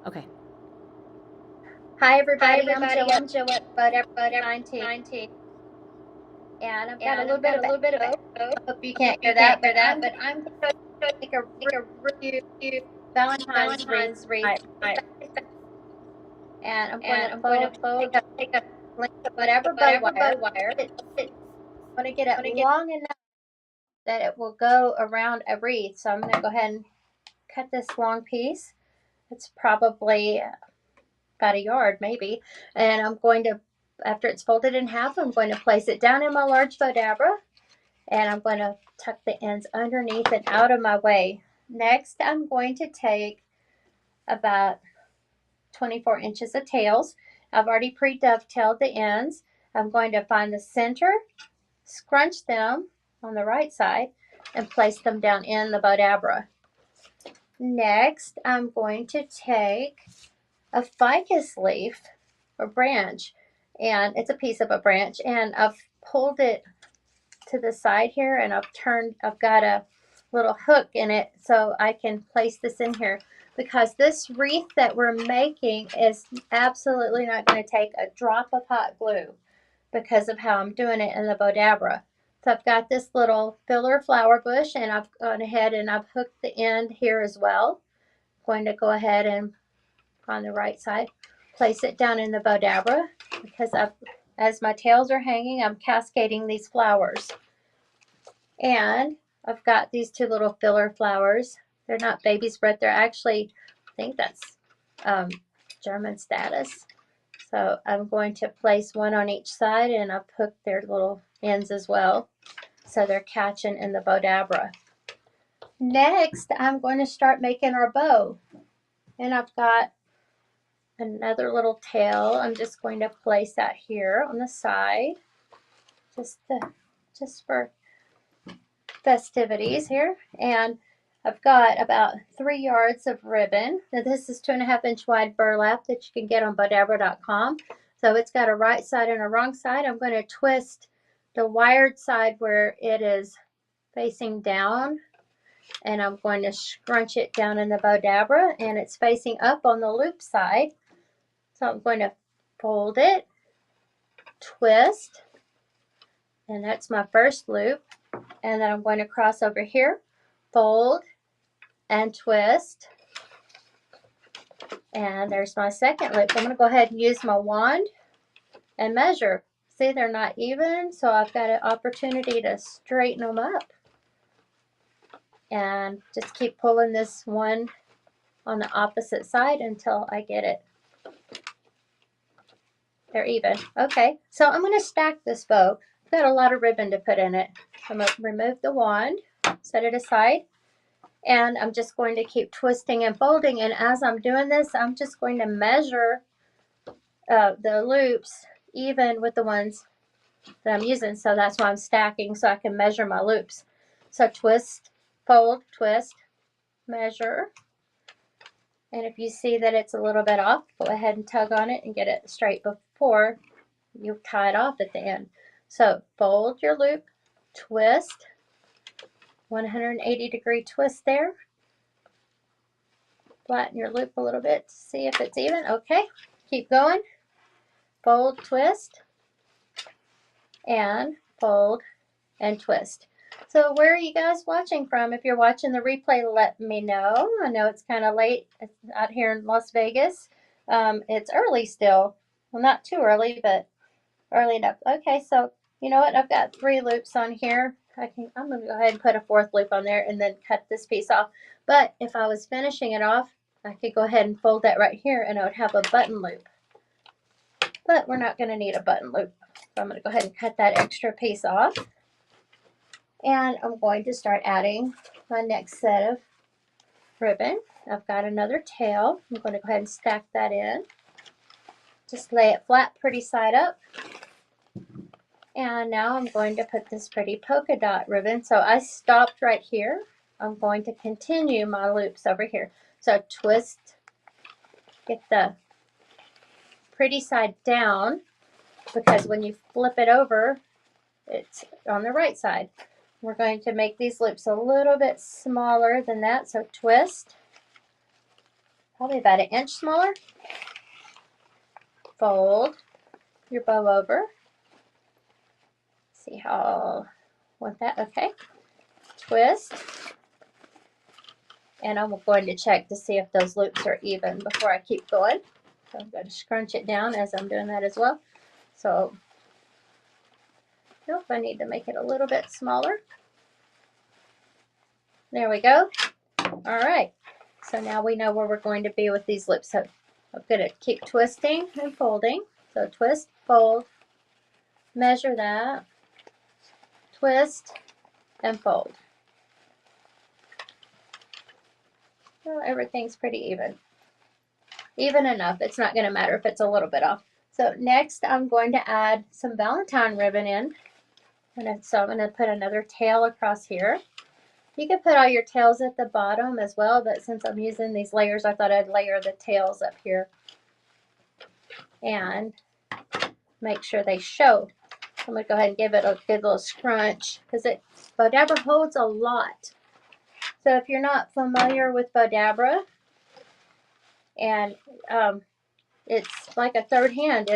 Okay. Hi everybody, I'm I'm Joette, Joette, Bowdabra Valentine, Valentine, and I've got a and little I've bit got of a little bit of echo. echo. I hope you I hope can't you hear can't that, but hear that, I'm but going I'm going to to make a make a review review Valentine's wreath Valentine's Wreath tonight, tonight, and I'm going and to I'm going to fold, fold, take a take a length of length of whatever bow whatever wire. bow wire. I'm I'm going to get it going to get long enough that it will go around a wreath. So I'm going to go ahead and cut this long piece. It's probably about a yard maybe, and I'm going to, after it's folded in half, I'm going to place it down in my large Bowdabra, and I'm going to tuck the ends underneath and out of my way. Next, I'm going to take about 24 inches of tails. I've already pre-dovetailed the ends. I'm going to find the center, scrunch them on the right side, and place them down in the Bowdabra. Next, I'm going to take a ficus leaf or branch, and it's a piece of a branch, and I've pulled it to the side here, and I've got a little hook in it so I can place this in here, because this wreath that we're making is absolutely not going to take a drop of hot glue because of how I'm doing it in the Bowdabra. So I've got this little filler flower bush, and I've gone ahead and I've hooked the end here as well. I'm going to go ahead and on the right side place it down in the Bowdabra, because as my tails are hanging, I'm cascading these flowers. And I've got these two little filler flowers. They're not baby spread. They're actually, I think that's German status. So I'm going to place one on each side, and I've hooked their little ends as well, so they're catching in the Bowdabra. Next, I'm going to start making our bow. And I've got another little tail. I'm just going to place that here on the side, just for festivities here. And I've got about 3 yards of ribbon. Now this is 2.5-inch wide burlap that you can get on Bowdabra.com. So it's got a right side and a wrong side. I'm going to twist the wired side where it is facing down, and I'm going to scrunch it down in the Bowdabra, and it's facing up on the loop side. So I'm going to fold it, twist, and that's my first loop. And then I'm going to cross over here, fold, and twist. And there's my second loop. I'm going to go ahead and use my wand and measure. See, they're not even, so I've got an opportunity to straighten them up. And just keep pulling this one on the opposite side until I get it. They're even. Okay, so I'm going to stack this bow. I've got a lot of ribbon to put in it. I'm going to remove the wand, set it aside, and I'm just going to keep twisting and folding. And as I'm doing this, I'm just going to measure the loops even with the ones that I'm using. So that's why I'm stacking, so I can measure my loops. So twist, fold, twist, measure. And if you see that it's a little bit off, go ahead and tug on it and get it straight before you tie it off at the end. So fold your loop, twist, 180-degree twist there. Flatten your loop a little bit to see if it's even. Okay, keep going. Fold, twist, and fold and twist. So where are you guys watching from? If you're watching the replay, let me know. I know it's kind of late out here in Las Vegas. It's early still. Well, not too early, but early enough. Okay, so you know what? I've got 3 loops on here. I'm going to go ahead and put a 4th loop on there and then cut this piece off. But if I was finishing it off, I could go ahead and fold that right here, and I would have a button loop. But we're not going to need a button loop. So I'm going to go ahead and cut that extra piece off. And I'm going to start adding my next set of ribbon. I've got another tail. I'm going to go ahead and stack that in. Just lay it flat, pretty side up. And now I'm going to put this pretty polka dot ribbon. So I stopped right here. I'm going to continue my loops over here. So twist, get the pretty side down, because when you flip it over, it's on the right side. We're going to make these loops a little bit smaller than that. So twist, probably about 1 inch smaller. Fold your bow over. See how, want that, okay. Twist. And I'm going to check to see if those loops are even before I keep going. So I'm going to scrunch it down as I'm doing that as well. So, nope, I need to make it a little bit smaller. There we go. All right. So now we know where we're going to be with these loops. So I'm going to keep twisting and folding. So twist, fold, measure that, twist, and fold. Well, everything's pretty even. Even enough. It's not going to matter if it's a little bit off. So next I'm going to add some Valentine ribbon in. So I'm going to put another tail across here. You can put all your tails at the bottom as well, but since I'm using these layers, I thought I'd layer the tails up here and make sure they show. I'm going to go ahead and give it a good little scrunch because Bowdabra holds a lot. So if you're not familiar with Bowdabra, and it's like a third hand,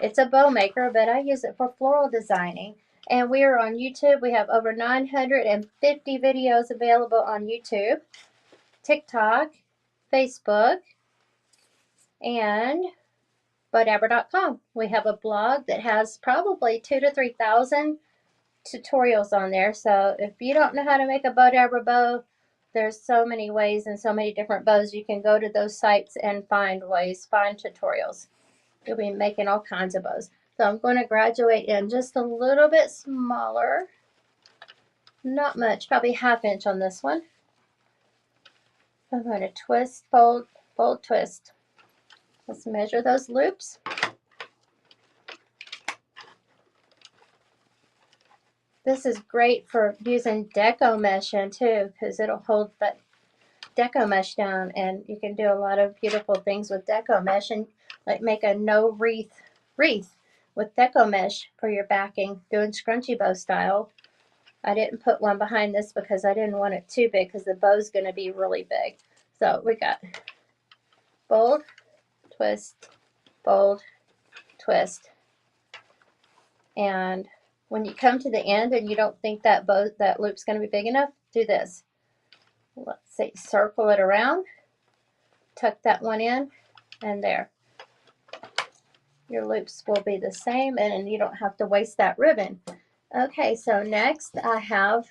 it's a bow maker, but I use it for floral designing. And we are on YouTube. We have over 950 videos available on YouTube, TikTok, Facebook, and Bowdabra.com. We have a blog that has probably 2,000 to 3,000 tutorials on there. So if you don't know how to make a Bowdabra bow, there's so many ways and so many different bows. You can go to those sites and find ways, find tutorials. You'll be making all kinds of bows. So I'm going to graduate in just a little bit smaller. Not much, probably 1/2 inch on this one. I'm going to twist, fold, fold, twist. Let's measure those loops. This is great for using deco mesh in too, because it'll hold that deco mesh down, and you can do a lot of beautiful things with deco mesh, and like make a no wreath with deco mesh for your backing, doing scrunchy bow style. I didn't put one behind this because I didn't want it too big because the bow's going to be really big. So we got fold, twist, fold, twist. And when you come to the end and you don't think that loop's going to be big enough, do this. Let's say circle it around, tuck that one in, and there. Your loops will be the same, and you don't have to waste that ribbon. Okay, so next I have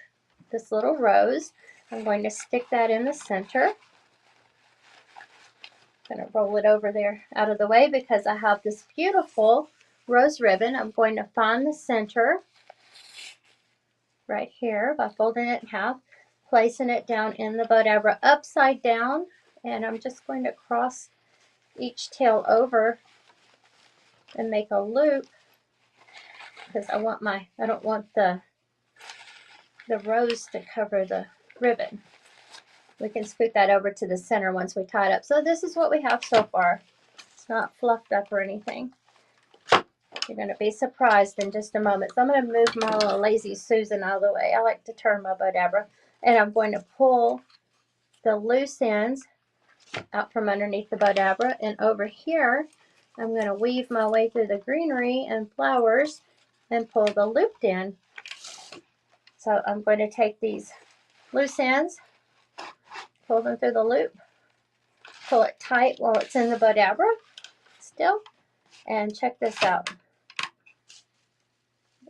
this little rose. I'm going to stick that in the center. I'm going to roll it over there out of the way because I have this beautiful rose ribbon. I'm going to find the center right here by folding it in half, placing it down in the Bowdabra upside down, and I'm just going to cross each tail over and make a loop because I don't want the rose to cover the ribbon. We can scoot that over to the center once we tie it up. So this is what we have so far. It's not fluffed up or anything. You're going to be surprised in just a moment. So I'm going to move my little lazy Susan out of the way. I like to turn my Bowdabra. And I'm going to pull the loose ends out from underneath the Bowdabra. And over here, I'm going to weave my way through the greenery and flowers and pull the looped end. So I'm going to take these loose ends, pull them through the loop, pull it tight while it's in the Bowdabra still, and check this out.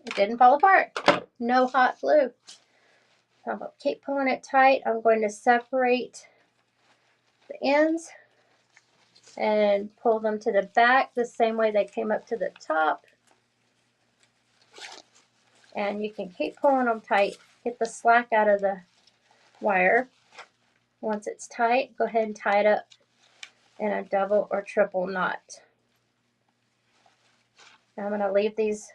It didn't fall apart. No hot glue. So I'm going to keep pulling it tight. I'm going to separate the ends and pull them to the back the same way they came up to the top. And you can keep pulling them tight. Get the slack out of the wire. Once it's tight, go ahead and tie it up in a double or triple knot. Now I'm going to leave these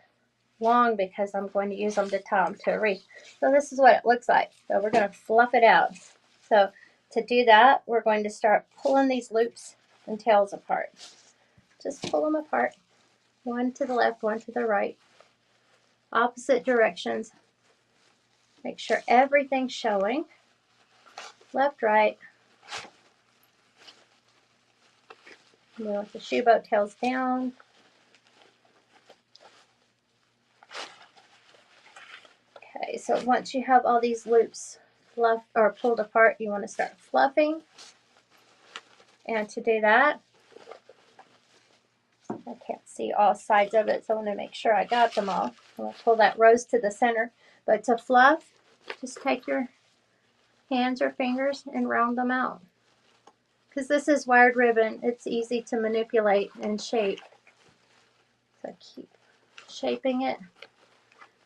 long because I'm going to use them to tie them to a wreath. So this is what it looks like. So we're going to fluff it out. So to do that, we're going to start pulling these loops and tails apart. Just pull them apart. One to the left, one to the right. Opposite directions. Make sure everything's showing. Left, right. We want the shoe boat tails down. Okay, so once you have all these loops fluffed or pulled apart, you want to start fluffing. And to do that, I can't see all sides of it, so I want to make sure I got them all. I'm going to pull that rose to the center. But to fluff, just take your hands or fingers and round them out. Because this is wired ribbon, it's easy to manipulate and shape. So keep shaping it.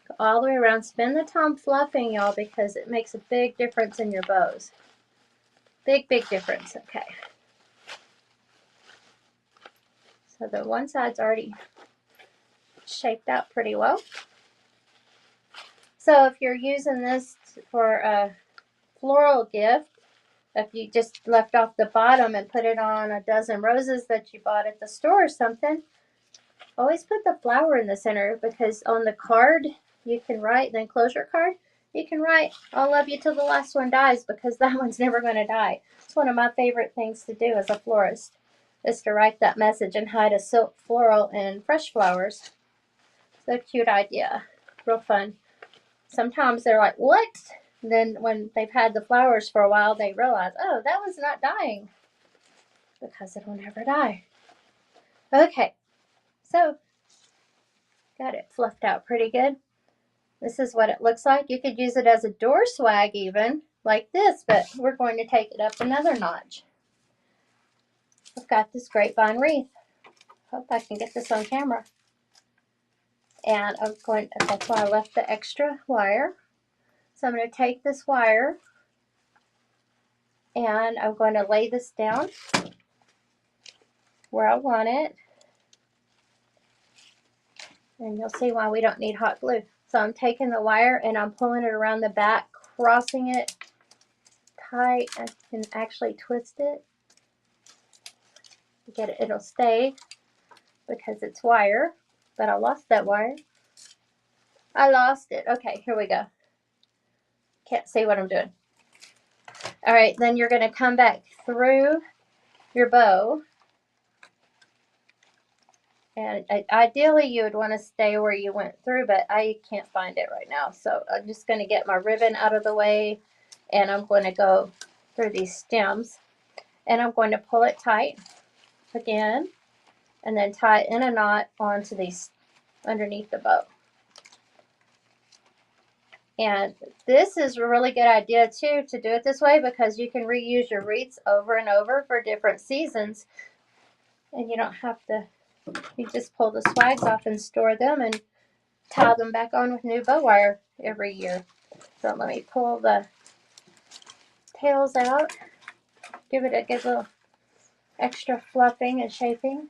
Go all the way around. Spend the time fluffing, y'all, because it makes a big difference in your bows. Big, big difference. Okay. So the one side's already shaped out pretty well. So if you're using this for a floral gift, if you just left off the bottom and put it on a dozen roses that you bought at the store or something, always put the flower in the center, because on the card you can write, the enclosure card, you can write, "I'll love you till the last one dies," because that one's never going to die. It's one of my favorite things to do as a florist, is to write that message and hide a silk floral in fresh flowers. So cute idea. Real fun. Sometimes they're like, "What?" Then when they've had the flowers for a while, they realize, oh, that one's not dying, because it'll never die. Okay, so got it fluffed out pretty good. This is what it looks like. You could use it as a door swag even, like this, but we're going to take it up another notch. I've got this grapevine wreath. Hope I can get this on camera. And that's why I left the extra wire. So I'm going to take this wire and I'm going to lay this down where I want it. And you'll see why we don't need hot glue. So I'm taking the wire and I'm pulling it around the back, crossing it tight. I can actually twist it. Get it, it'll stay because it's wire, but I lost that wire. I lost it. Okay, here we go. Can't see what I'm doing. All right, then you're going to come back through your bow. And ideally you would want to stay where you went through, but I can't find it right now. So I'm just going to get my ribbon out of the way and I'm going to go through these stems and I'm going to pull it tight again and then tie it in a knot onto these underneath the bow. And this is a really good idea too, to do it this way, because you can reuse your wreaths over and over for different seasons and you don't have to. You just pull the swags off and store them and tie them back on with new bow wire every year. So let me pull the tails out, give it a good little extra fluffing and shaping,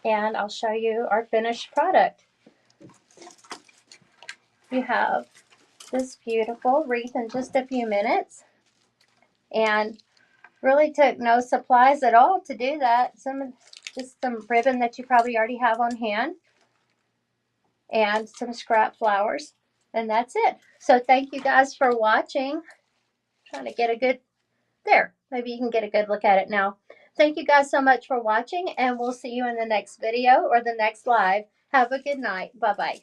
and I'll show you our finished product. You have this beautiful wreath in just a few minutes, and really took no supplies at all to do that. Just some ribbon that you probably already have on hand and some scrap flowers, and that's it. So thank you guys for watching. Trying to get a good, there, maybe you can get a good look at it now. Thank you guys so much for watching, and we'll see you in the next video or the next live. Have a good night. Bye-bye.